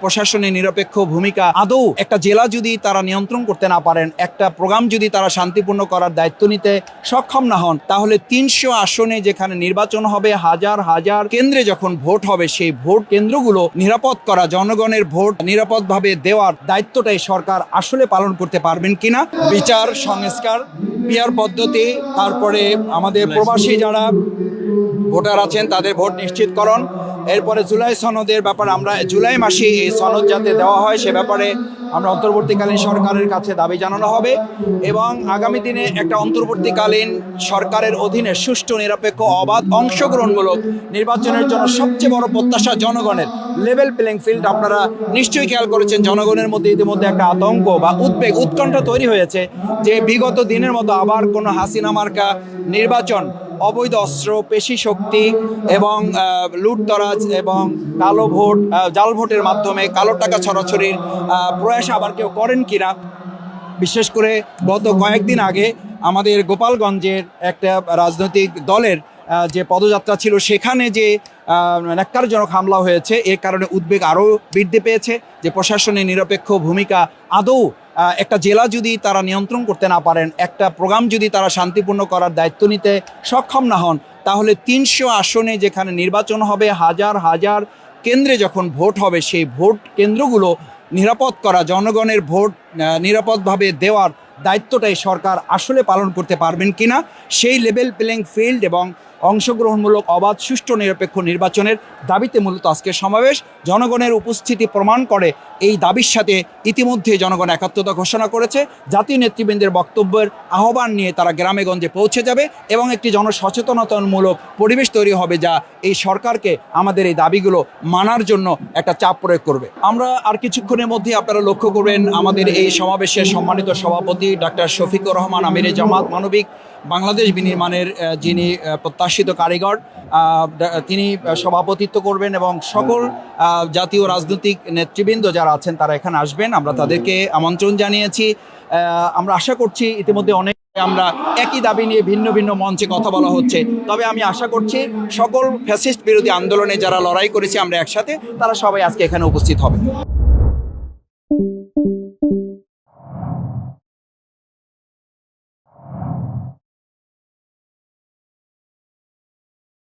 প্রশাসনের নিরপেক্ষ ভূমিকা আদৌ একটা জেলা যদি তারা নিয়ন্ত্রণ করতে না পারেন, একটা প্রোগ্রাম যদি তারা শান্তিপূর্ণ করার দায়িত্ব নিতে সক্ষম না হন, তাহলে ৩০০ আসনে যেখানে নির্বাচন হবে, হাজার হাজার কেন্দ্রে যখন ভোট হবে, সেই ভোট কেন্দ্রগুলো নিরাপদ করা, জনগণের ভোট নিরাপদভাবে দেওয়ার দায়িত্বটাই সরকার আসলে পালন করতে পারবেন কিনা। বিচার সংস্কার, পিয়ার পদ্ধতি, তারপরে আমাদের প্রবাসী যারা ভোটার আছেন তাদের ভোট নিশ্চিতকরণ, এরপরে জুলাই সনদের ব্যাপারে আমরা জুলাই মাসে এই সনদ যাতে দেওয়া হয় সে ব্যাপারে আমরা অন্তর্বর্তীকালীন সরকারের কাছে দাবি জানানো হবে এবং আগামী দিনে একটা অন্তর্বর্তীকালীন সরকারের অধীনে সুষ্ঠু, নিরপেক্ষ, অবাধ, অংশগ্রহণমূলক নির্বাচনের জন্য সবচেয়ে বড় প্রত্যাশা জনগণের লেভেল প্লেইং ফিল্ড। আপনারা নিশ্চয়ই খেয়াল করেছেন জনগণের মধ্যে ইতিমধ্যে একটা আতঙ্ক বা উদ্বেগ, উৎকণ্ঠা তৈরি হয়েছে যে বিগত দিনের মতো আবার কোনো হাসিনা মার্কা নির্বাচন অবৈধ অস্ত্র, পেশি শক্তি এবং লুটতরাজ এবং কালো ভোট, জাল ভোটের মাধ্যমে কালো টাকা ছড়াছড়ির প্রয়াস আবার কেউ করেন কিনা। বিশেষ করে গত কয়েকদিন আগে আমাদের গোপালগঞ্জের একটা রাজনৈতিক দলের যে পদযাত্রা ছিল সেখানে যে ন্যাক্কারজনক হামলা হয়েছে, এর কারণে উদ্বেগ আরও বৃদ্ধি পেয়েছে যে প্রশাসনের নিরপেক্ষ ভূমিকা আদৌ একটা জেলা যদি তারা নিয়ন্ত্রণ করতে না পারেন, একটা প্রোগ্রাম যদি তারা শান্তিপূর্ণ করার দায়িত্ব নিতে সক্ষম না হন, তাহলে ৩০০ আসনে যেখানে নির্বাচন হবে, হাজার হাজার কেন্দ্রে যখন ভোট হবে, সেই ভোট কেন্দ্রগুলো নিরাপদ করা, জনগণের ভোট নিরাপদভাবে দেওয়ার দায়িত্বটাই সরকার আসলে পালন করতে পারবেন কিনা। সেই লেভেল প্লেইং ফিল্ড এবং অংশগ্রহণমূলক, অবাধ, সুষ্ঠু, নিরপেক্ষ নির্বাচনের দাবিতে মূলত আজকের সমাবেশ। জনগণের উপস্থিতি প্রমাণ করে এই দাবির সাথে ইতিমধ্যে জনগণ একাত্মতা ঘোষণা করেছে। জাতীয় নেতৃবৃন্দের বক্তব্যের আহ্বান নিয়ে তারা গ্রামে গঞ্জে পৌঁছে যাবে এবং একটি জনসচেতনতামূলক পরিবেশ তৈরি হবে যা এই সরকারকে আমাদের এই দাবিগুলো মানার জন্য একটা চাপ প্রয়োগ করবে। আমরা আর কিছুক্ষণের মধ্যে আপনারা লক্ষ্য করবেন আমাদের এই সমাবেশের সম্মানিত সভাপতি ডাক্তার শফিকুর রহমান আমিরে জামাত মানবিক বাংলাদেশ বিনির্মাণের যিনি প্রত্যাশিত কারিগর, তিনি সভাপতিত্ব করবেন এবং সকল জাতীয় রাজনৈতিক নেতৃবৃন্দ যারা আছেন তারা এখানে আসবেন। আমরা তাদেরকে আমন্ত্রণ জানিয়েছি। আমরা আশা করছি ইতিমধ্যে অনেক আমরা একই দাবি নিয়ে ভিন্ন ভিন্ন মঞ্চে কথা বলা হচ্ছে, তবে আমি আশা করছি সকল ফ্যাসিস্ট বিরোধী আন্দোলনে যারা লড়াই করেছি আমরা একসাথে, তারা সবাই আজকে এখানে উপস্থিত হবে।